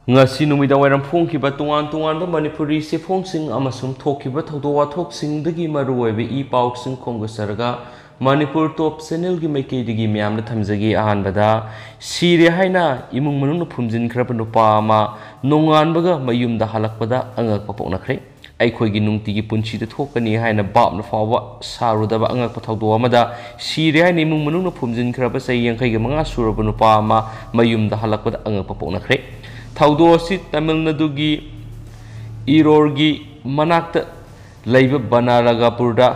ngasi numidang wairam phongkiba tungan Manipuri se phongsing amasum thokiba thawdo wathok dagi maruoibe I pausing khongasarga Manipur top channel gi maikei digi myamna thamjagi ahanbada sire haina Emung-Manungna Phumjinkhraba Nupa ama Nonganbaga Mayumda Halakhre angakpa poknakhre ꯑꯩꯈꯣꯏꯒꯤ ꯅꯨꯡꯇꯤꯒꯤ ꯄꯨꯟꯁꯤꯗ ꯊꯣꯛꯀꯅꯤ ꯍꯥꯏꯅ ꯕꯥꯞꯅ ꯐꯥꯎꯕ ꯁꯥꯔꯨꯗꯕ ꯑꯉꯛꯄ ꯊꯧꯗꯣꯛ ꯑꯃꯗ ꯁꯤꯔꯦ ꯍꯥꯏꯅ ꯏꯃꯨꯡ ꯃꯅꯨꯡꯅ ꯐꯨꯝꯖꯤꯟꯈ꯭ꯔꯕ ꯆꯍꯤ 85 ꯁꯨꯔꯕ ꯅꯨꯄꯥ ꯑꯃ ꯃꯌꯨꯝꯗ ꯍꯜꯂꯛꯄꯗ ꯑꯉꯛꯄ ꯄꯣꯛꯅꯈ꯭ꯔꯦ꯫ ꯊꯧꯗꯣꯛ ꯑꯁꯤ ꯇꯥꯃꯤꯜ ꯅꯥꯗꯨꯒꯤ ꯏꯔꯣꯔꯒꯤ ꯃꯅꯥꯛꯇ ꯂꯩꯕ ꯕꯅꯥꯔꯥꯒꯄꯨꯔꯗ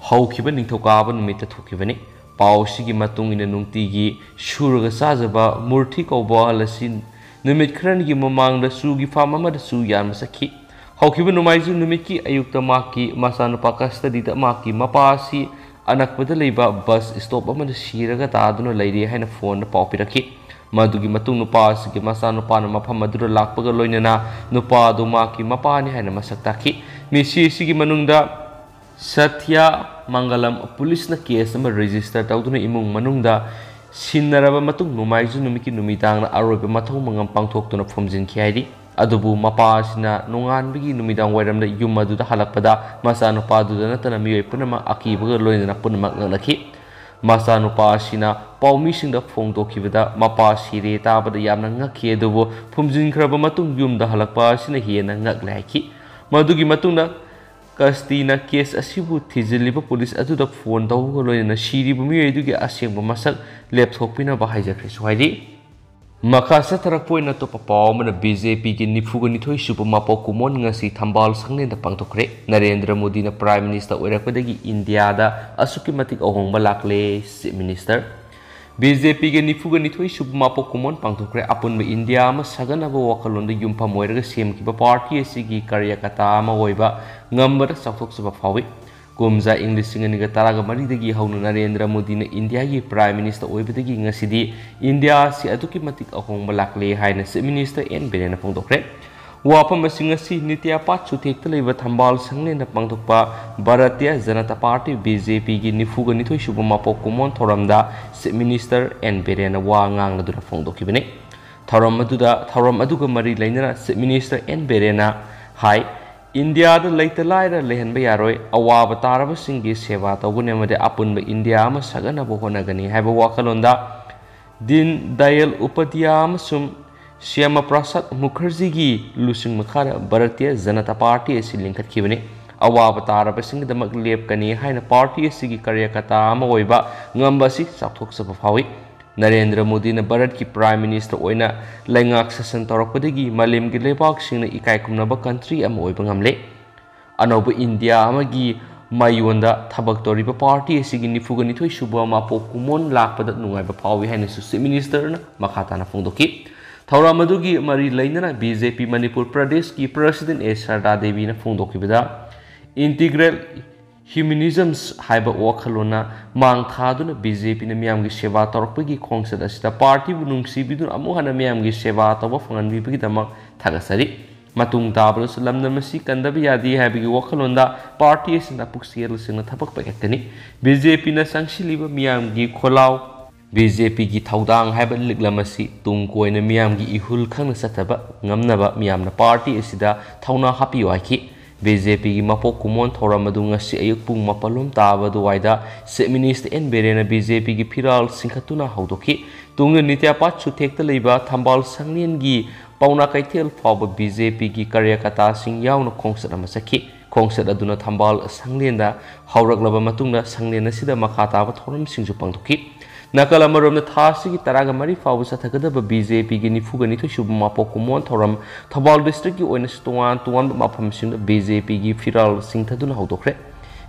ꯍꯧꯈꯤꯕ ꯅꯤꯡꯊꯧꯀꯥꯕ ꯅꯨꯃꯤꯠꯇ ꯊꯣꯛꯈꯤꯕꯅꯤ꯫ ꯄꯥꯎ ꯑꯁꯤꯒꯤ ꯃꯇꯨꯡ ꯏꯟꯅ ꯅꯨꯡꯇꯤꯒꯤ ꯁꯨꯔꯒ ꯆꯥꯖꯕ ꯃꯨꯔꯊꯤ ꯀꯧꯕ ꯑꯍꯜ ꯑꯁꯤ ꯅꯨꯃꯤꯠ ꯈꯔꯅꯤꯒꯤ ꯃꯃꯥꯡꯗ ꯆꯨꯒꯤ ꯐꯥꯔꯝ ꯑꯃꯗ ꯆꯨ ꯌꯥꯟꯕ ꯆꯠꯈꯤ꯫ ꯍꯧꯈꯤꯕ ꯅꯣꯡꯃꯥꯏꯖꯤꯡ ꯅꯨꯃꯤꯠꯀꯤ ꯑꯌꯨꯛꯇ ꯃꯍꯥꯛꯀꯤ ꯃꯆꯥꯅꯨꯄꯥ ꯀꯁꯇꯗꯤꯗ ꯃꯍꯥꯛꯀꯤ ꯃꯄꯥ ꯑꯁꯤ ꯑꯅꯛꯄꯗ ꯂꯩꯕ ꯕꯁ ꯁ꯭ꯇꯣꯞ ꯑꯃꯗ ꯁꯤꯔꯒ ꯇꯥꯗꯨꯅ ꯂꯩꯔꯦ ꯍꯥꯏꯅ ꯐꯣꯟꯗ ꯄꯥꯎ ꯄꯤꯔꯛꯈꯤ꯫ ꯃꯗꯨꯒꯤ ꯃꯇꯨꯡ ꯅꯨꯄꯥ ꯑꯁꯤꯒꯤ ꯃꯆꯥꯅꯨꯄꯥꯅ ꯃꯐꯝ ꯑꯗꯨꯗ ꯂꯥꯛꯄꯒ ꯂꯣꯏꯅꯅ ꯅꯨꯄꯥ ꯑꯗꯨ ꯃꯍꯥꯛꯀꯤ ꯃꯄꯥꯅꯤ ꯍꯥꯏꯅ ꯃꯁꯛ ꯇꯥꯛꯈꯤ꯫ ꯃꯤꯁꯤ ꯑꯁꯤꯒꯤ ꯃꯅꯨꯡꯗ ꯁꯊ꯭ꯌꯥꯃꯪꯒꯂꯝ ꯄꯨꯂꯤꯁꯅ ꯀꯦꯁ ꯑꯃ ꯔꯦꯖꯤꯁꯇꯔ ꯇꯧꯗꯨꯅ ꯏꯃꯨꯡ ꯃꯅꯨꯡꯗ ꯁꯤꯟꯅꯔꯕ ꯃꯇꯨꯡ ꯅꯣꯡꯃꯥꯏꯖꯤꯡ ꯅꯨꯃꯤꯠꯀꯤ ꯅꯨꯃꯤꯗꯥꯡꯗ ꯑꯔꯣꯏꯕ ꯃꯊꯧ ꯃꯉꯝ ꯄꯥꯡꯊꯣꯛꯇꯨꯅ ꯐꯨꯝꯖꯤꯟꯈꯤ ꯍꯥꯏꯔꯤ꯫ ꯑꯗꯨꯕꯨ ꯃꯄꯥ ꯑꯁꯤꯅ ꯅꯣꯡꯉꯥꯟꯕꯒꯤ ꯅꯨꯃꯤꯗꯥꯡ ꯋꯥꯏꯔꯝꯗ ꯌꯨꯝ ꯑꯗꯨꯗ ꯍꯜꯂꯛꯄꯗ ꯃꯆꯥꯅꯨꯄꯥ ꯑꯗꯨꯗ ꯅꯠꯇꯅ ꯃꯤꯑꯣꯏ ꯄꯨꯝꯅꯃꯛ ꯑꯀꯤꯕꯒ ꯂꯣꯏꯅꯅ ꯄꯨꯝꯅꯃꯛ ꯉꯛꯅꯈꯤ꯫ ꯃꯆꯥꯅꯨꯄꯥ ꯑꯁꯤꯅ ꯄꯥꯎꯃꯤꯁꯤꯡꯗ ꯐꯣꯡꯗꯣꯛꯈꯤꯕꯗ ꯃꯄꯥ ꯁꯤꯔꯦ ꯇꯥꯕꯗ ꯌꯥꯝꯅ ꯉꯛꯈꯤ ꯑꯗꯨꯕꯨ ꯐꯨꯝꯖꯤꯟꯈ꯭ꯔꯕ ꯃꯇꯨꯡ ꯌꯨꯝꯗ ꯍꯜꯂꯛꯄ ꯑꯁꯤꯅ ꯍꯦꯟꯅ ꯉꯛꯂꯦ ꯍꯥꯏꯈꯤ꯫ ꯃꯗꯨꯒꯤ ꯃꯇꯨꯡꯗ ꯀꯁꯇꯤꯅ ꯀꯦꯁ ꯑꯁꯤꯕꯨ ꯊꯤꯖꯤꯜꯂꯤꯕ ꯄꯨꯂꯤꯁ ꯑꯗꯨꯗ ꯐꯣꯟ ꯇꯧꯕꯒ ꯂꯣꯏꯅꯅ ꯁꯤꯔꯤꯕ ꯃꯤꯑꯣꯏ ꯑꯗꯨꯒꯤ ꯑꯁꯦꯡꯕ ꯃꯁꯛ ꯂꯦꯞꯊꯣꯛꯄꯤꯅꯕ ꯍꯥꯏꯖꯈ꯭ꯔꯦꯁꯨ ꯍꯥꯏꯔꯤ꯫ ꯃꯈꯥ ꯆꯠꯊꯔꯛꯄ ꯑꯣꯏꯅ ꯑꯇꯣꯞꯄ ꯄꯥꯎ ꯑꯃꯅ ꯕꯤꯖꯦꯄꯤꯒꯤ 42 ꯁꯨꯕ ꯃꯄꯣꯛ ꯀꯨꯝꯑꯣꯟ ꯉꯁꯤ ꯊꯝꯕꯥꯜ ꯁꯪꯂꯦꯟꯗ ꯄꯥꯡꯊꯣꯛꯈ꯭ꯔꯦ꯫ ꯅꯔꯦꯟꯗ꯭ꯔ ꯃꯣꯗꯤꯅ ꯄ꯭ꯔꯥꯏꯝ ꯃꯤꯅꯤꯁꯇꯔ ꯑꯣꯏꯔꯛꯄꯗꯒꯤ ꯏꯟꯗꯤꯌꯥꯗ ꯑꯁꯨꯛꯀꯤ ꯃꯇꯤꯛ ꯑꯍꯣꯡꯕ ꯂꯥꯛꯂꯦ ꯆꯤꯐ ꯃꯤꯅꯤꯁꯇꯔ꯫ BJPꯒꯤ 42 ꯁꯨꯕ ꯃꯄꯣꯛ ꯀꯨꯝꯑꯣꯟ ꯄꯥꯡꯊꯣꯛꯈ꯭ꯔꯦ꯫ ꯑꯄꯨꯟꯕ ꯏꯟꯗꯤꯌꯥ ꯑꯃ ꯁꯥꯒꯠꯅꯕ ꯋꯥꯈꯜꯂꯣꯟꯗ ꯌꯨꯝꯐꯝ ꯑꯣꯏꯔꯒ ꯁꯦꯝꯈꯤꯕ ꯄꯥꯔꯇꯤ ꯑꯁꯤꯒꯤ ꯀꯥꯔꯌꯀꯔꯇꯥ ꯑꯃ ꯑꯣꯏꯕ ꯉꯝꯕꯗ ꯆꯥꯎꯊꯣꯛꯆꯕ ꯐꯥꯎꯏ꯫ ꯀꯨꯝꯖꯥ ꯏꯪ 2013 ꯍꯧꯅ ꯅꯔꯦꯟꯗ꯭ꯔ ꯃꯣꯗꯤꯅ ꯏꯟꯗꯤꯌꯥꯒꯤ ꯄ꯭ꯔꯥꯏꯝ ꯃꯤꯅꯤꯁꯇꯔ ꯑꯣꯏꯕꯗꯒꯤ ꯉꯁꯤꯗꯤ ꯏꯟꯗꯤꯌꯥ ꯑꯁꯤ ꯑꯗꯨꯛꯀꯤ ꯃꯇꯤꯛ ꯑꯍꯣꯡꯕ ꯂꯥꯛꯂꯦ ꯍꯥꯏꯅ ꯆꯤꯐ ꯃꯤꯅꯤꯁꯇꯔ ꯑꯦꯟ ꯕꯤꯔꯦꯟꯅ ꯐꯣꯡꯗꯣꯛꯈ꯭ꯔꯦ꯫ ꯋꯥꯐꯝ ꯑꯁꯤ ꯉꯁꯤ 6thApr ꯆꯨꯊꯦꯛꯇ ꯂꯩꯕ ꯊꯝꯕꯥꯜ ꯁꯪꯂꯦꯟꯗ ꯄꯥꯡꯊꯣꯛꯄ ꯚꯥꯔꯇꯤꯌꯥ ꯖꯅꯇꯥ ꯄꯥꯔꯇꯤ BJPꯒꯤ 42 ꯁꯨꯕ ꯃꯄꯣꯛ ꯀꯨꯝꯑꯣꯟ ꯊꯧꯔꯝꯗ ꯆꯤꯐ ꯃꯤꯅꯤꯁꯇꯔ ꯑꯦꯟ ꯕꯤꯔꯦꯟꯅ ꯋꯥ ꯉꯥꯡꯂꯗꯨꯅ ꯐꯣꯡꯗꯣꯛꯈꯤꯕꯅꯤ꯫ ꯊꯧꯔꯝ ꯑꯗꯨꯒ ꯃꯔꯤ ꯂꯩꯅꯅ ꯆꯤꯐ ꯃꯤꯅꯤꯁꯇꯔ ꯑꯦꯟ ꯕꯤꯔꯦꯟꯅ ꯍꯥꯏ ꯏꯟꯗꯤꯌꯥꯗ ꯂꯩꯇ ꯂꯥꯏꯔ ꯂꯩꯍꯟꯕ ꯌꯥꯔꯣꯏ, ꯑꯋꯥꯕ ꯇꯥꯔꯕꯁꯤꯡꯒꯤ ꯁꯦꯕꯥ ꯇꯧꯒꯅꯤ ꯑꯃꯗꯤ ꯑꯄꯨꯟꯕ ꯏꯟꯗꯤꯌꯥ ꯑꯃ ꯁꯥꯒꯠꯅꯕ ꯍꯣꯠꯅꯒꯅꯤ ꯍꯥꯏꯕ ꯋꯥꯈꯜꯂꯣꯟꯗ ꯗꯤꯟ ꯗꯌꯥꯜ ꯎꯄꯥꯙ꯭ꯌꯥಯ ꯑꯃꯁꯨꯡ ꯁ꯭ꯌꯥꯃꯥ ꯄ꯭ꯔꯁꯥꯗ ꯃꯨꯈꯔꯖꯤꯒꯤ ꯂꯨꯆꯤꯡ ꯃꯈꯥꯗ ꯚꯥꯔꯇꯤꯌꯥ ꯖꯅꯇꯥ ꯄꯥꯔꯇꯤ ꯑꯁꯤ ꯂꯤꯡꯈꯠꯈꯤꯕꯅꯤ꯫ ꯑꯋꯥꯕ ꯇꯥꯔꯕꯁꯤꯡꯒꯤꯗꯃꯛ ꯂꯦꯞꯀꯅꯤ ꯍꯥꯏꯅ ꯄꯥꯔꯇꯤ ꯑꯁꯤꯒꯤ ꯀꯥꯔꯌꯀꯔꯇꯥ ꯑꯃ ꯑꯣꯏꯕ ꯉꯝꯕ ꯑꯁꯤ ꯆꯥꯎꯊꯣꯛꯆꯕ ꯐꯥꯎꯏ꯫ ꯅꯔꯦꯟꯗ꯭ꯔ ꯃꯣꯗꯤꯅ ꯚꯥꯔꯠꯀꯤ ꯄ꯭ꯔꯥꯏꯝ ꯃꯤꯅꯤꯁꯇꯔ ꯑꯣꯏꯅ ꯂꯩꯉꯥꯛ ꯁꯥꯁꯟ ꯇꯧꯔꯛꯄꯗꯒꯤ ꯃꯥꯂꯦꯝꯒꯤ ꯂꯩꯕꯥꯛꯁꯤꯡꯅ ꯏꯀꯥꯏ ꯈꯨꯝꯅꯕ ꯀꯟꯇ꯭ꯔꯤ ꯑꯃ ꯑꯣꯏꯕ ꯉꯝꯂꯦ꯫ ꯑꯅꯧꯕ ꯏꯟꯗꯤꯌꯥ ꯑꯃꯒꯤ ꯃꯥꯏꯌꯣꯟꯗ ꯊꯕꯛ ꯇꯧꯔꯤꯕ ꯄꯥꯔꯇꯤ ꯑꯁꯤꯒꯤ 42 ꯁꯨꯕ ꯃꯄꯣꯛ ꯀꯨꯝꯑꯣꯟ ꯂꯥꯛꯄꯗ ꯅꯨꯡꯉꯥꯏꯕ ꯐꯥꯎꯏ ꯍꯥꯏꯅꯁꯨ ꯆꯤꯐ ꯃꯤꯅꯤꯁꯇꯔꯅ ꯃꯈꯥ ꯇꯥꯅ ꯐꯣꯡꯗꯣꯛꯈꯤ꯫ ꯊꯧꯔꯝ ꯑꯗꯨꯒꯤ ꯃꯔꯤ ꯂꯩꯅꯅ BJP ꯃꯅꯤꯄꯨꯔ ꯄ꯭ꯔꯗꯦꯁꯀꯤ ꯄ꯭ꯔꯁꯤꯗꯦꯟꯠ ꯁꯔꯗꯥ ꯗꯦꯕꯤꯅ ꯐꯣꯡꯗꯣꯛꯈꯤꯕꯗ ꯏꯟꯇꯤꯒ꯭ꯔꯦꯜ ꯍ꯭ꯌꯨꯃꯦꯅꯤꯖꯝꯁ ꯍꯥꯏꯕ ꯋꯥꯈꯜꯂꯣꯟꯅ ꯃꯥꯡ ꯊꯥꯗꯨꯅ BJPꯅ ꯃꯤꯌꯥꯝꯒꯤ ꯁꯦꯕꯥ ꯇꯧꯔꯛꯄꯒꯤ ꯈꯣꯡꯆꯠ ꯑꯁꯤꯗ ꯄꯥꯔꯇꯤꯕꯨ ꯅꯨꯡꯁꯤꯕꯤꯗꯨꯅ ꯑꯃꯨꯛ ꯍꯟꯅ ꯃꯤꯌꯥꯝꯒꯤ ꯁꯦꯕꯥ ꯇꯧꯕ ꯐꯪꯍꯟꯕꯤꯕꯒꯤꯗꯃꯛ ꯊꯥꯒꯠꯆꯔꯤ꯫ ꯃꯇꯨꯡ ꯇꯥꯕꯗꯁꯨ ꯂꯝꯗꯝ ꯑꯁꯤ ꯀꯟꯗꯕ ꯌꯥꯗꯦ ꯍꯥꯏꯕꯒꯤ ꯋꯥꯈꯜꯂꯣꯟꯗ ꯄꯥꯔꯇꯤ ꯑꯁꯤꯅ ꯄꯨꯛꯆꯦꯜ ꯁꯦꯡꯅ ꯊꯕꯛ ꯄꯥꯏꯈꯠꯀꯅꯤ꯫ BJPꯅ ꯆꯪꯁꯤꯜꯂꯤꯕ ꯃꯤꯌꯥꯝꯒꯤ ꯈꯣꯜꯂꯥꯎ BJPꯒꯤ ꯊꯧꯗꯥꯡ ꯍꯥꯏꯕ ꯂꯤꯛꯂꯝ ꯑꯁꯤ ꯇꯨꯡ ꯀꯣꯏꯅ ꯃꯤꯌꯥꯝꯒꯤ ꯏꯍꯨꯜ ꯈꯪꯅ ꯆꯠꯊꯕ ꯉꯝꯅꯕ ꯃꯤꯌꯥꯝꯅ ꯄꯥꯔꯇꯤ ꯑꯁꯤꯗ ꯊꯧꯅꯥ ꯍꯥꯞꯄꯤꯌꯨ ꯍꯥꯏꯈꯤ꯫ BJPꯒꯤ ꯃꯄꯣꯛ ꯀꯨꯝꯑꯣꯟ ꯊꯧꯔꯝ ꯑꯗꯨ ꯉꯁꯤ ꯑꯌꯨꯛ ꯄꯨꯡ 7 ꯇꯥꯕ ꯑꯗꯨꯋꯥꯏꯗ ꯆꯤꯐ ꯃꯤꯅꯤꯁꯇꯔ ꯑꯦꯟ ꯕꯤꯔꯦꯟꯅ BJPꯒꯤ ꯐꯤꯔꯥꯜ ꯆꯤꯡꯈꯠꯇꯨꯅ ꯍꯧꯗꯣꯛꯈꯤ꯫ ꯇꯨꯡꯗ 6thApr ꯆꯨꯊꯦꯛꯇ ꯂꯩꯕ ꯊꯝꯕꯥꯜ ꯁꯪꯂꯦꯟꯒꯤ ꯄꯥꯎꯅꯥ ꯀꯩꯊꯦꯜ ꯐꯥꯎꯕ BJPꯒꯤ ꯀꯥꯔꯌꯀꯔꯇꯥꯁꯤꯡ ꯌꯥꯎꯅ ꯈꯣꯡꯆꯠ ꯑꯃ ꯆꯠꯈꯤ꯫ ꯈꯣꯡꯆꯠ ꯑꯗꯨꯅ ꯊꯝꯕꯥꯜ ꯁꯪꯂꯦꯟꯗ ꯍꯧꯔꯛꯂꯕ ꯃꯇꯨꯡꯗ ꯁꯪꯂꯦꯟ ꯑꯁꯤꯗ ꯃꯈꯥ ꯇꯥꯕ ꯊꯧꯔꯝꯁꯤꯡꯁꯨ ꯄꯥꯡꯊꯣꯛꯈꯤ꯫ ꯅꯥꯀꯜ ꯑꯃꯔꯣꯝꯗ ꯊꯥ ꯑꯁꯤꯒꯤ 13 ꯐꯥꯎꯕ ꯆꯠꯊꯒꯗꯕ BJPꯒꯤ 42 ꯁꯨꯕ ꯃꯄꯣꯛ ꯀꯨꯝꯑꯣꯟ ꯊꯧꯔꯝ ꯊꯧꯕꯥꯜ ꯗꯤꯁꯇ꯭ꯔꯤꯛꯀꯤ ꯑꯣꯏꯅꯁꯨ ꯇꯣꯉꯥꯟ ꯇꯣꯉꯥꯟꯕ ꯃꯐꯝꯁꯤꯡꯗ BJPꯒꯤ ꯐꯤꯔꯥꯜ ꯆꯤꯡꯊꯗꯨꯅ ꯍꯧꯗꯣꯛꯈ꯭ꯔꯦ꯫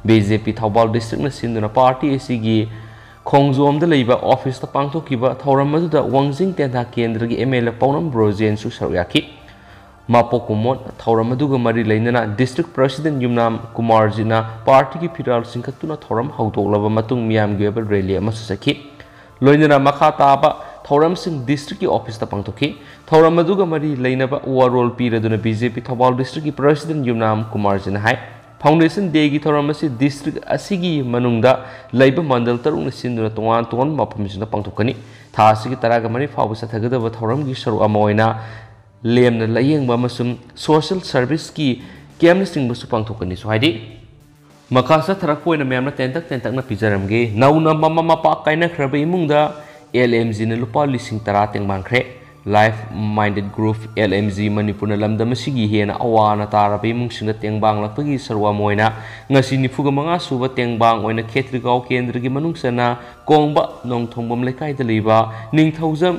BJP ꯊꯧꯕꯥꯜ ꯗꯤꯁꯇ꯭ꯔꯤꯛꯅ ꯁꯤꯟꯗꯨꯅ ꯄꯥꯔꯇꯤ ꯑꯁꯤꯒꯤ ꯈꯣꯡꯖꯣꯝꯗ ꯂꯩꯕ ꯑꯣꯐꯤꯁꯇ ꯄꯥꯡꯊꯣꯛꯈꯤꯕ ꯊꯧꯔꯝ ꯑꯗꯨꯗ ꯋꯥꯡꯖꯤꯡ ꯇꯦꯟꯊꯥ ꯀꯦꯟꯗ꯭ꯔꯒꯤ MLA ꯄꯥꯎꯅꯝ ꯕ꯭ꯔꯣꯖꯦꯟꯁꯨ ꯁꯔꯨꯛ ꯌꯥꯈꯤ꯫ ꯃꯄꯣꯛ ꯀꯨꯝꯑꯣꯟ ꯊꯧꯔꯝ ꯑꯗꯨꯒ ꯃꯔꯤ ꯂꯩꯅꯅ ꯗꯤꯁꯇ꯭ꯔꯤꯛ ꯄ꯭ꯔꯁꯤꯗꯦꯟꯠ ꯌꯨꯝꯅꯥꯝ ꯀꯨꯃꯥꯔꯖꯤꯅ ꯄꯥꯔꯇꯤꯒꯤ ꯐꯤꯔꯥꯜ ꯆꯤꯡꯈꯠꯇꯨꯅ ꯊꯧꯔꯝ ꯍꯧꯗꯣꯛꯂꯕ ꯃꯇꯨꯡ ꯃꯤꯌꯥꯝꯒꯤ ꯑꯣꯏꯕ ꯔꯦꯂꯤ ꯑꯃꯁꯨ ꯆꯠꯈꯤ꯫ ꯂꯣꯏꯅꯅ ꯃꯈꯥ ꯇꯥꯕ ꯊꯧꯔꯝꯁꯤꯡ ꯗꯤꯁꯇ꯭ꯔꯤꯛꯀꯤ ꯑꯣꯐꯤꯁꯇ ꯄꯥꯡꯊꯣꯛꯈꯤ꯫ ꯊꯧꯔꯝ ꯑꯗꯨꯒ ꯃꯔꯤ ꯂꯩꯅꯕ ꯋꯥꯔꯣꯜ ꯄꯤꯔꯗꯨꯅ BJP ꯊꯧꯕꯥꯜ ꯗꯤꯁꯇ꯭ꯔꯤꯛꯀꯤ ꯄ꯭ꯔꯁꯤꯗꯦꯟꯠ ꯌꯨꯝꯅꯥꯝ ꯀꯨꯃꯥꯔꯖꯤꯅ ꯍꯥꯏ ꯐꯥꯎꯟꯗꯦꯁꯟ ꯗꯦꯒꯤ ꯊꯧꯔꯝ ꯑꯁꯤ ꯗꯤꯁꯇ꯭ꯔꯤꯛ ꯑꯁꯤꯒꯤ ꯃꯅꯨꯡꯗ ꯂꯩꯕ ꯃꯟꯗꯜ 3ꯅ ꯁꯤꯟꯗꯨꯅ ꯇꯣꯉꯥꯟ ꯇꯣꯉꯥꯟꯕ ꯃꯐꯝꯁꯤꯡꯗ ꯄꯥꯡꯊꯣꯛꯀꯅꯤ꯫ ꯊꯥ ꯑꯁꯤꯒꯤ 13 ꯐꯥꯎꯕ ꯆꯠꯊꯒꯗꯕ ꯊꯧꯔꯝꯒꯤ ꯁꯔꯨꯛ ꯑꯃ ꯑꯣꯏꯅ lemna layengba amasum social service ki camna singbusu pangthokani so haidi makasa tharakpoina memna tentak na pijaramge nauna mama mapa kaina khrabe imungda LMG na lupa lising tara tengmangkhre Life Minded Group LMG Manipurna lamdam asigi hena awana tarabe imungsingda tengbang lakpagi sarwa moina ngasi nifuga manga suba tengbang oina khetrigau kendragi manungsana kongba nongthombam lekai da leiba ningthaujam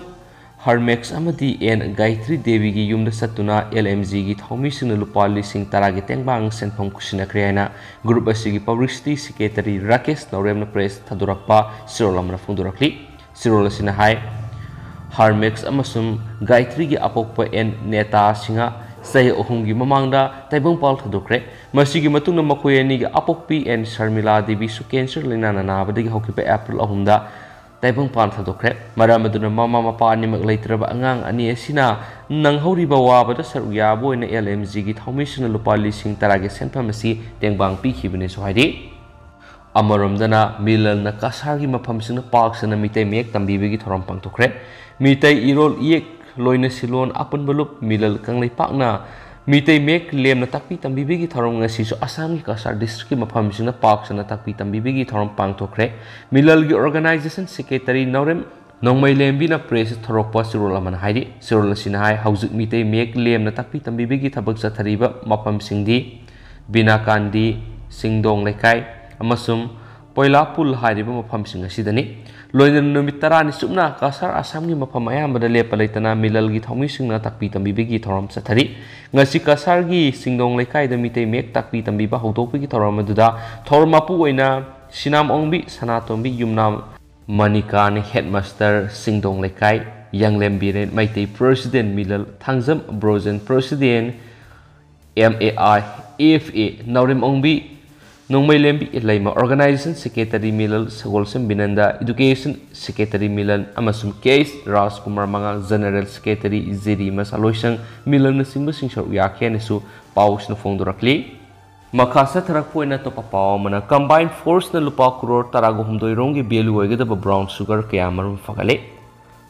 Harmex amadi en Gayatri Devi gi yumda satuna LMG gi thaumisingna lupa lising tara gi tengbang senpham kusina kriyana group asigi publicity secretary Rakesh Nauremna press thadurakpa sirolamna phungdurakli sirol asina hai Harmex amasum Gayatri gi apokpa en neta singa sai ohumgi mamangda taibang pal thadukre masigi matungna makoyani gi apokpi en Sharmila Devi su cancer lina nabadagi hokipa April ahumda taibang pal thadukre maramaduna mama mapa animak leitraba angang ani asina nanghoriba wabada saruya boina LMG gi thaumisina lupa lising tarage senphamasi tengbang pikhibine so haidi Amaromdana Milal na kasargi maphamsina parksana mitai mek tambibigi thoram pangthokre mitai irol iek loina silon apun balup Milal kanglei pakna mitai mek lemna takpi tambibigi thoram ngasi so Assam gi kasar district ki maphamsina parksana takpi tambibigi thoram pangthokre Milal gi organization secretary Naurem Nongmai lembi na press thorokpa sirol aman haidi sirol asina hai haujuk mitai mek lemna takpi tambibigi thabak sathariba maphamsingdi Binakandi Singdong Lekai amasum Poilapul hairiba mafamsing asidani loina numit tarani sumna kasar Assam gi mafam ayambada lepa leitana Milal gi thaumisingna takpi tambibigi thoram sathari ngasi kasar gi Singdong Lekai da mitai mek takpi tambiba hodokpigi thoram aduda thormapu oina Sinam Ongbi Sanatombi Yumnam Manikane headmaster Singdong Lekai Yanglembire Maitai president Milal Thangjam Brozen president MAI-AFA Naurem Ongbi Nongmai lembi ilaima organization secretary Milal Sagolsem Binanda education secretary Milal amasum case Rajkumar Manga general secretary Zeri Masaloisang Milal na singba singsar uyakhenesu paus na phongdorakli makasa tharakpoina to papaw mana combined force na lupa crore tarago humdoi rongi belu oigedaba brown sugar kaya marum fagale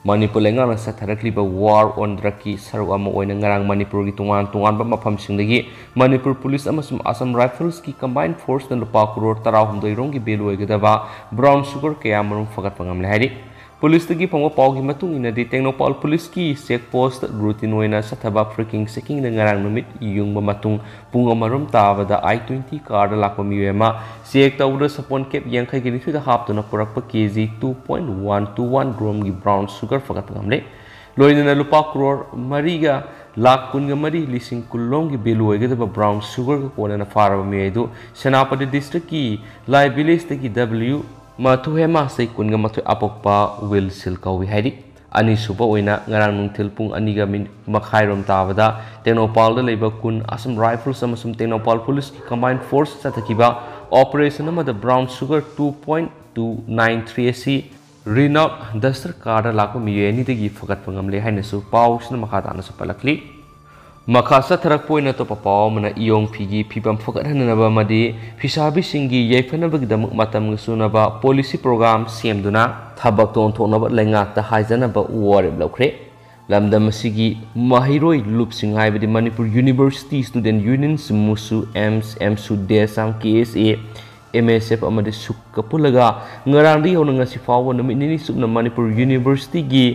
Manipur lengang na sa tharakliba war on draki saru ama oina ngarang Manipur gi tungan ba maphamsingdagi Manipur police amasum Assam rifles ki combined force na lupa crore tara humdoi rongi belu oigedaba brown sugar kaya marum fagat pangamle hari police tagi phangwa pawgi matung inadi Tengnopal police ki check post routine oina sathaba freaking checking na ngarang numit yungba matung pung amarum tabada I-20 car da lakpa miwema check tawda sapon kep yangkhai gi nithuda haptuna purakpa kg 2.121 gram gi brown sugar fagat pangamle loina na lupa crore mariga lakh kunga mari lising kulong gi belu oigedaba brown sugar ko kona na faraba miaidu Senapati district ki lai village tagi W Mathu hema sei kunga mathu apokpa will sil kawi haidi ani suba oina ngarang nungthil pung aniga min makhairom tabada Tengnopal da leiba kun Assam rifles amasum Tengnopal police ki combined force sathakiba operation amada brown sugar 2.293 asi renowned Dastar Kada lakpa miyeni dagi fagat pangamle hainasu pausna makata nasu palakli Makasa tharakpoina to papaw mana iyong phigi phibam fagat hanaba madi phisabi singi yaifanabagi damak matam sunaba policy program semduna thabak ton thonaba lengak ta haijanaba warib lakhre lamdam sigi mahiroi loop sing haibadi Manipur University Student Unions musu MSU desam KSA MSF amadi sukapulaga ngarandi honanga sifawa namit nini subna Manipur University gi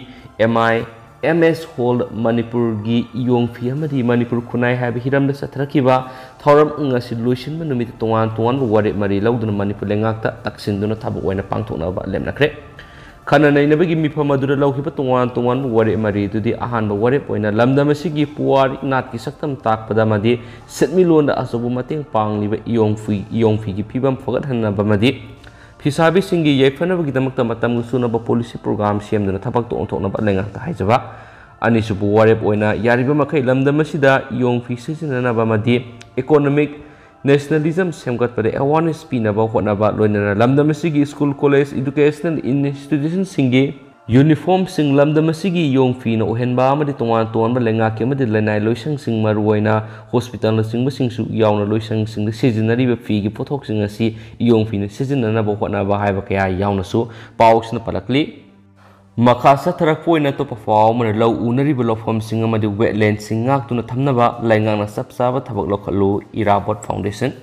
MS hold Manipur gi yong fi amadi Manipur kunai habi hiramda sathrakiba thoram ngasi luisin manumit tongan wari mari lauduna Manipur lengakta taksinduna thabu oina pangthokna ba lemnakre khana nainabagi mifamadura lauhiba tongan wari mari dudi ahanba wari oina lamdamasigi puari nat ki saktam takpada madi setmilonda asobu mateng pangliba yong fi gi phibam fagat hanaba madi Phisabi singi yaifanabagi damakta matam sunaba policy program semduna thabak to onthokna ba lengakta haijaba ani subu warep oina yariba makai lamdamasida yong fi sisinana madi economic nationalism semgatpade awareness pinaba honaba loinana lamdamasigi school college educational institutions singi uniform sing lamdamasigi yong fi na ohenba amadi tongan ba lenga ke amadi lenai loisang sing maruoina hospital na sing basing su yauna loisang sing de seasonary ba fi gi pothok sing asi yong fi na seasonana ba hona ba haiba kaya yauna su paus na palakli Makha satharapo ina to perform na law unariba lawfamsing amadi wetland sing ngaktuna thamnaba laingangna sapsaba thabak lokhalu Irabot Foundation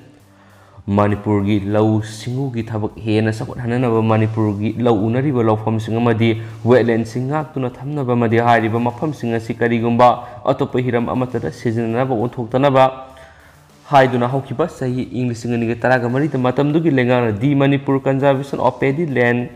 Manipur gi law singu gi thabak hena sakot hananaba Manipur gi law unariba lawfamsing amadi wetland sing ngaktuna thamnaba madi hairiba mafamsing asi karigumba atopa hiram amatada sijinanaba onthoktanaba haiduna haukiba sahi English ngani ga taraga mari ta matamdugi lengana di Manipur Conservation of Paddy Land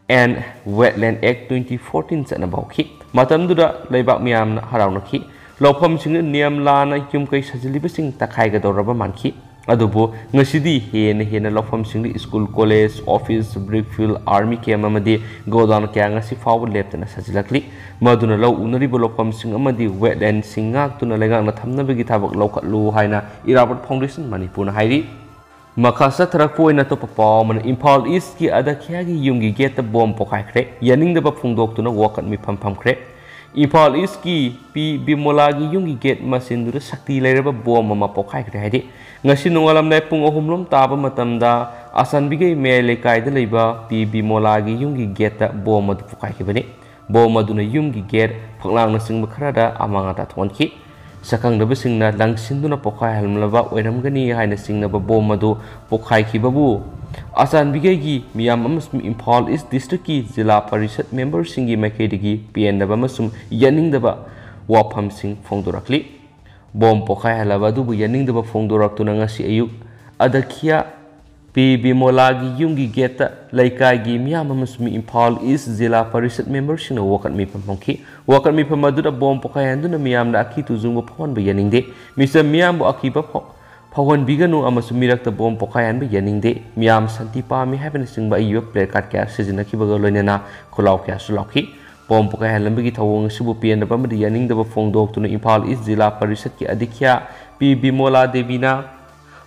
and Wetland Act 2014 Sanabauki, Matamduda, Laybak Miam Haranaki, Lopom Sing Niam Lana Yumkai Sajilibasing Takaiga Doraba Manki, Adobo, Nasidi, Hena Lopom Sing School College, Office, Brickfield, Army Kamamadi, Godan Kangasi forward left and Sajilakli, Maduna Low Unaribo Lopom Sing Amadi, Wetland Singak to Nalega Tamnabigitavak Loka Lu Haina, Irabot Foundation, Manipur Hairi. Makasa tarakpo ina to perform Impal East ki ada kyagi yungi get the bomb Halakhre yaning the pungdok to na walk at me pam khre Impal East ki pi bimolagi yungi get masin du sakti leraba bomb mama Halakhre hadi ngasi nungalam na pung ohumlom taba matamda asan bigay mele kaida leba pi bimolagi yungi get the bomb madu Halakhre bani bomb madu na yungi get phaklang na sing bakharada amanga ta thonki Sakang the Bissing na lang sinduna Pokai Halmlava, Wenamgani, Hina sing na Bomado, Pokai Kibabu. Asan Bigagi, Miamamus Impal is Districti, Zilla Parisat member Singi Makadigi, Pien the Bamasum, Yanning the Ba, Wapam sing Fondorakli. Bom Pokai Halavadu, Yanning the Fondorak to Nangasi Ayuk, Adakia. Pi bimolagi yungi geta laikagi Miamamus Impal is Zilla Parisat members in a walk at me from Honki. Walk at me from Madura bomb Pokayanduna Miam the Aki to Zungo Pon by Yanning Day. Mr. Miambo Akiba Pawan Bigano Amasumirak the bomb Pokayan by Yanning Day. Miam Santipa may happen to sing by you play card casts in a Kibagalona Kolau Casulaki. Bomb Pokayan Lambigi Tawong Subupi and the Bamadi Yanning the Fong dog to Impal is Zilla Parisat Adikia Pi bimola devina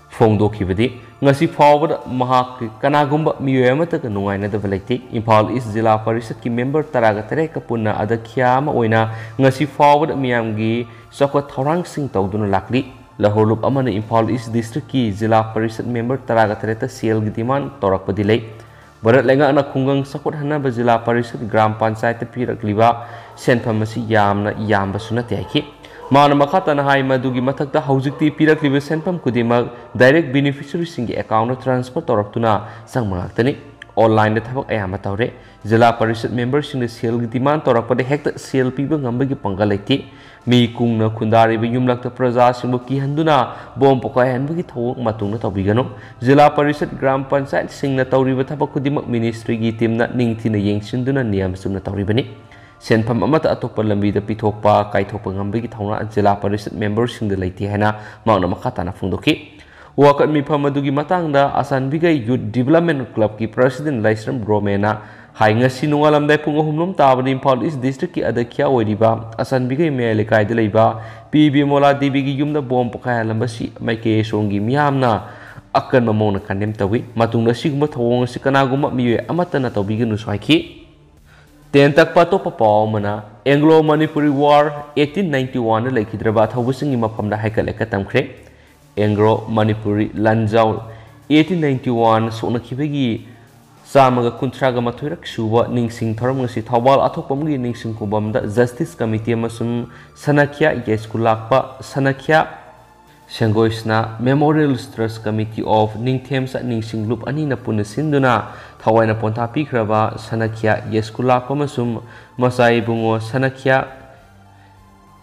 Fong dog Kivadi. Ngasi forward mahak kanagumba miyamata kanungai na developti Impal East Zilla Parisat ki member taraga tereka punna ada kiyama oina ngasi forward miyamgi sakot thorang sing tawduna lakli laholup amana Impal East District ki Zilla Parisat member taraga tereta CL gidiman torak padilay barat lenga na kungang sakot hanaba Zilla Parisat Gram Panchayat pirak liba senpamasi yamna yamba sunateki Mana makata na hai madugi matakta haujikti pirak libe senpam kudimak direct beneficiary singi account transfer toraktuna sang mangaktani online de thabak ayama tawre Zilla Parisat members sing sel gidiman torakpade hekta sel piba ngambagi pangalekti mi kungna khundari be yumlakta praja singbo ki handuna bom pokai hanbagi thawak matungna tawbigano Zilla Parisat Gram Panchayat singna tawriba thabak kudimak ministry gi teamna ningthina yengsinduna niyam sumna tawribani Senpam amata atopa lambida pitokpa kaitokpa ngambagi thawna Zilla Parisat members sing the laiti hena mangna makata na fungdoki wakat mi pamadugi matangda asan bigay youth development club ki president Laisram Gromena hai ngasi nungalam dai pung ohumlom tabani Impal East district ki adakya oiriba asan bigay mele kaida leiba PB mola dibigi yumda bom pokai lambasi maike songi miyamna akan mamona kanem tawi matungna sigma thawong sikanaguma miye amata na tawbiganu swaiki Tentak pato papaw mana Anglo-Manipuri War 1891 na laikidraba thawusing imapamda haikaleka tamkre Anglo-Manipuri Lanzau 1891 so nakibagi samaga kuntraga mathurak suba ningsing thoram ngasi thawal athokpamgi ningsing kubamda Justice Committee amasum Sanakya Yeskulakpa Sanakya Shangoisna Memorial Trust Committee of Ningthem Ningsing Loop ani na punasinduna Thawaina Phumjinkhraba Sanakya Yeskulakpa masum Masai bungo Sanakya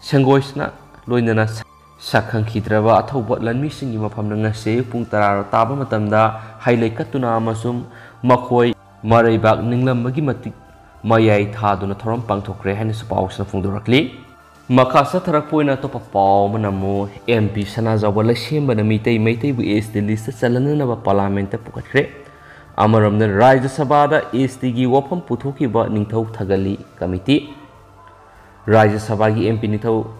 Shangoisna loinana Sakhangkhidraba athauba lanmi singi mafamna ngase pung 10 taba matamda hailai katuna amasum makhoi maraibak ninglambagi matik mayai thaduna thoram pangthokre haina supawsna fungdorakli Makasa tarakpoina to papaw manamu MP Sanajawa Lasemba na Meitai bu SD list salana na parliament pukathre amaramna Rajya Sabha da SD gi wafam puthoki ba ningthau thagali committee Rajya Sabha gi MP ningthau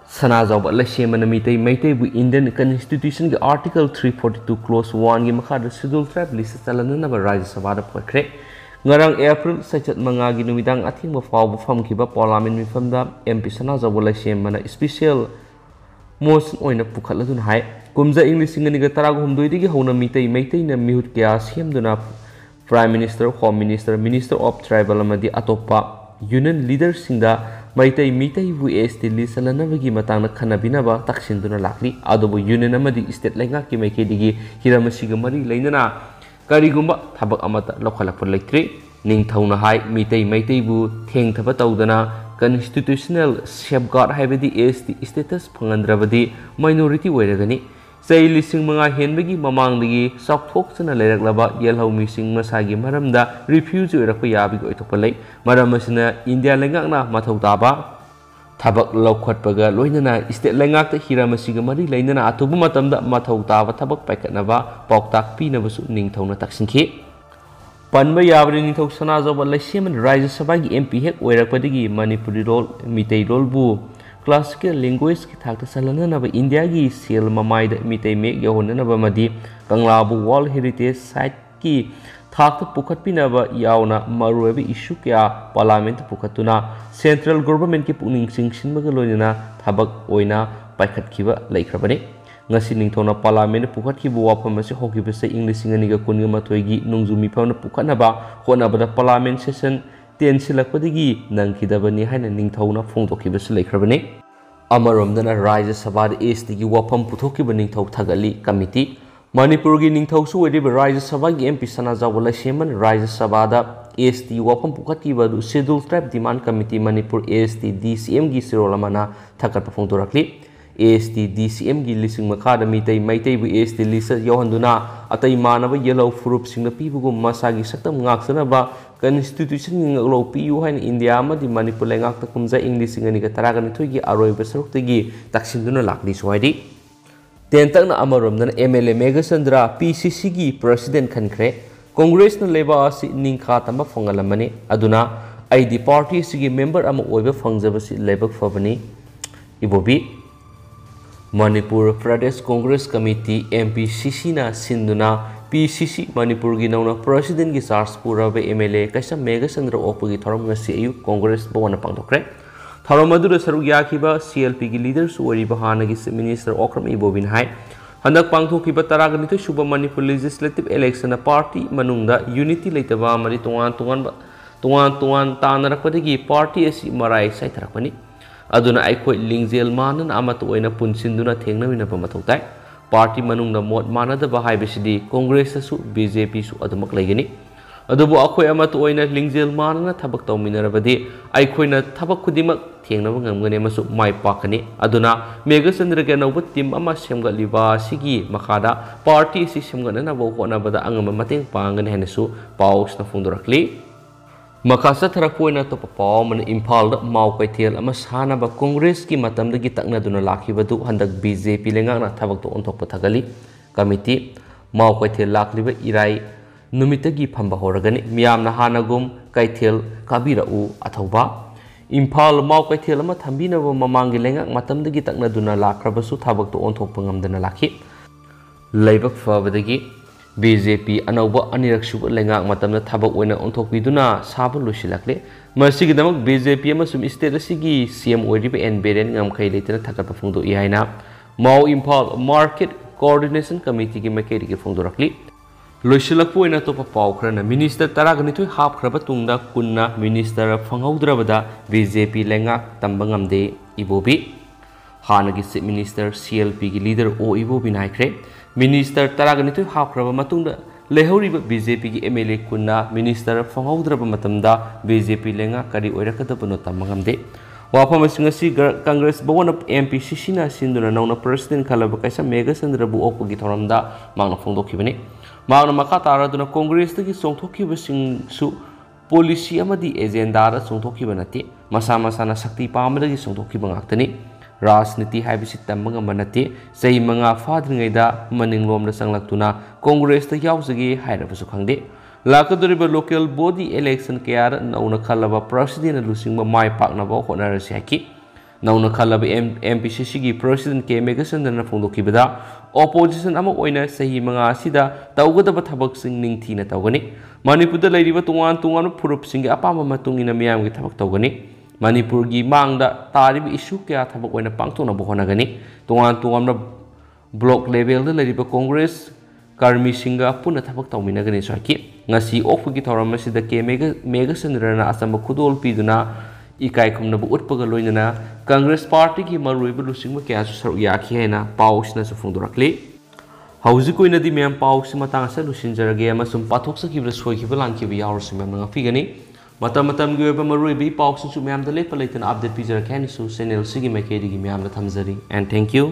Sanajawa Lasemba na Meitai bu Indian Constitution gi article 342 clause 1 gi makha schedule tribe list salana na Rajya Sabha da pukathre Ngarang April sachat mangagi numidang ating mafaw bufam kiba parliament mifamda MP Sanajawa Lasemba na special motion oina pukhaladun hai kumza English ngani ga tarago humdoi digi hona mitai na mihut kya semduna Prime Minister, Home Minister, Minister of Tribal amadi atopa Union Leaders singda Maitai Mitai bu ST list alanabagi matangna khanabinaba taksinduna lakli adobu Union amadi state lenga ki maikedi hiramasiga mari leinana karigumba thabak amata lokhalakpa leitre ningthauna hai Mitai Maitai bu thengthaba tawdana constitutional safeguard haibadi ST status phangandrabadi minority oiragani Say listing mga henbagi mamangdagi sakthokchana leilaklaba yelhau mising masagi maramda refuse oirakpa yabigo itopalai maramasina India lengakna mathau taba thabak laukhatpaga loinana state lengakta hiramasiga mari leinana atubu matamda mathau taba thabak paikatnaba pauktak pinabasu ningthauna taksinki Panba yabri ningthau sanajawa laiseman Rajya Sabha gi MP hek oirakpadagi Manipuri role Mitai role bu Classical language ki thakta salananaba India gi sel mamaida Mitai mek yahonanaba madi Kanglabu World Heritage Site ki thakta pukhatpinaba yauna maruebe issue kya parliament pukhatuna central government ki puning singsinbaga loinana thabak oina paikhatkhiba laikhrabani ngasi ningthona parliament pukhatkibu wafam ase hokibase English nganiga kunga mathoi gi nungzumi phawna pukhatnaba honabada parliament session tensilakpadagi nangkhidabani haina ningthauna phongdokhibase laikhrabani amaromdana Rajya Sabha ST gi wafam puthokiba ningthau thagali committee Manipur gi ningthau su oiriba Rajya Sabha gi MP Sanajawa Laiseman Rajya Sabha da ST wafam pukhatkiba du schedule tribe demand committee Manipur ST DCM gi sirolamana thakatpa phongdorakli ST DCM gi lising makada Mitai Maitai bu ST lisa yohanduna atai manaba yellow furup singna pibugu masagi saktam ngaksanaba constitution ngaklo piu hain India amadi Manipur lengakta kumja English ngani ka taragani thoigi aroiba saruktagi taksinduna lakli swaidi tentakna amaromdana MLA Megasandra PCC gi president khankhre Congress na leba asi ningkha tamba fongalamani aduna ID party sigi member ama oiba fangjabasi lebak fabani ibobi Manipur Pradesh Congress Committee MPCC na sinduna PCC Manipur gi nauna president gi charge puraba MLA kaisa Megasandra opagi thoram ngasi ayu Congress bwana pangdokre thoram adura saru yakhiba CLP gi leaders ori bahana gi minister Okram Ibobin hai handak pangthokiba taragani to suba Manipur legislative election party manungda unity leitaba mari tungan tanarakpadagi party asi marai sai tharakpani aduna aikoi lingjel manan amatu oina punsinduna thengnawinaba mathautai party manungna mot manadaba haibisidi Congress su BJP su adumak laigani adubu akhoi amatu oina lingjel manana thabak tawminarabadi aikoina thabak khudimak thengnaba ngamgane masu mai pakani aduna Megasandra ga nawba team ama semgaliba sigi makada party si semgana bo honabada angama mateng pangane hanesu paus na phungdorakli Makasa tharapoina to papaw man Imphal mau kaithel ama sanaba Congress ki matamdagi takna duna lakhibadu handak BJP lengakna thabak to onthokpa thagali committee mau kaithel lakliba irai numitagi phamba horagani miyamna hanagum kaithel kabira u athauba Imphal mau kaithel ama thambinaba mamangi lengak matamdagi takna duna lakhrabasu thabak to onthokpa ngamdana lakhi laibak fabadagi BJP anauba anirak suba lengak matamna thabak oina onthokpiduna saba lusilakle masigidamak BJP amasum state asigi CM oiriba NBRN ngamkhai leitana thakatpa phungdo ihaina Mau Imphal Market Coordination Committee ki maikeri ki phungdorakli loisilakpu oina topa paw khrana minister taraganithoi hapkhraba tungda kunna minister phanghaudrabada BJP lengak tamba ngamde ibobi hanagi chief minister CLP ki leader o ibobi naikhre Minister taraganithoi hapkhraba matungda lehoriba BJP ki MLA kunna minister phangaudraba matamda BJP lenga kari oirakadabano tamangamde wafam asingasi Congress bawana MPCC na sinduna nauna president khalaba kaisa Megasandra bu opogi thoramda mangna phongdokhibani mangna makha taraduna Congress tagi songthokhiba singsu policy amadi agenda ra songthokhiba nati masa masana sakti pamadagi songthokhiba ngaktani Rajniti haibisi tambang manati sei manga fadringaida maninglomda sanglaktuna Congress ta yausagi hairabasu khangde lakaduriba local body election kayar nauna khalaba president lusingba mai paknaba honarasi haki nauna khalaba MPCC gi president ke Megasandra phongdokibada opposition ama oina sahi manga sida tawgadaba thabak sing ningthina tawgani Manipurda lairiba tungan furup sing apama matungina miyam gi thabak tawgani Manipur gi mangda tarib issue kya thabak oina pangthona bohonagani tungan block level da lariba Congress ꯀꯔꯃꯤꯁꯤꯡꯒ ꯄꯨꯟꯅ ꯊꯕꯛ ꯇꯧꯃꯤꯟꯅꯒꯅꯤ ꯍꯥꯏꯈꯤ ꯉꯁꯤ ꯑꯣꯛꯄꯒꯤ ꯊꯧꯔꯝ ꯑꯁꯤꯗ K ꯃꯦꯘꯆꯟꯗ꯭ꯔꯅ ꯑꯆꯝꯕ ꯈꯨꯗꯣꯜ ꯄꯤꯗꯨꯅ ꯏꯀꯥꯏ ꯈꯨꯝꯅꯕ ꯎꯠꯄꯒ ꯂꯣꯏꯅꯅ ꯀꯪꯒ꯭ꯔꯦꯁ ꯄꯥꯔꯇꯤꯒꯤ ꯃꯔꯨꯑꯣꯏꯕ ꯂꯨꯆꯤꯡꯕ ꯀꯌꯥꯁꯨ ꯁꯔꯨꯛ ꯌꯥꯈꯤ ꯍꯥꯏꯅ ꯄꯥꯎ ꯑꯁꯤꯅꯁꯨ ꯐꯣꯡꯗꯣꯔꯛꯂꯤ ꯍꯧꯖꯤꯛ ꯑꯣꯏꯅꯗꯤ ꯃꯌꯥꯝ ꯄꯥꯎꯁꯤ ꯃꯇꯥꯡ ꯑꯁꯤꯗ ꯂꯣꯏꯁꯤꯟꯖꯔꯒꯦ ꯑꯃꯁꯨꯡ ꯄꯥꯊꯣꯛꯆꯈꯤꯕꯗ ꯁꯣꯏꯈꯤꯕ ꯂꯥꯟꯈꯤꯕ ꯌꯥꯎꯔꯁꯨ ꯃꯌꯥꯝꯅ ꯉꯥꯛꯄꯤꯒꯅꯤ ꯃꯇꯝꯒꯤ ꯑꯣꯏꯕ ꯃꯔꯨꯑꯣꯏꯕ ꯄꯥꯎꯁꯤꯡꯁꯨ ꯃꯌꯥꯝꯗ ꯂꯦꯞꯄ ꯂꯩꯇꯅ ꯑꯞꯗꯦꯠ ꯄꯤꯖꯔꯛꯀꯦ ꯍꯥꯏꯅꯁꯨ ꯆꯦꯅꯦꯜ ꯑꯁꯤꯒꯤ ꯃꯥꯏꯀꯩꯗꯒꯤ ꯃꯌꯥꯝꯗ ꯊꯝꯖꯔꯤ ꯑꯦꯟ ꯊꯦꯡꯛ ꯌꯨ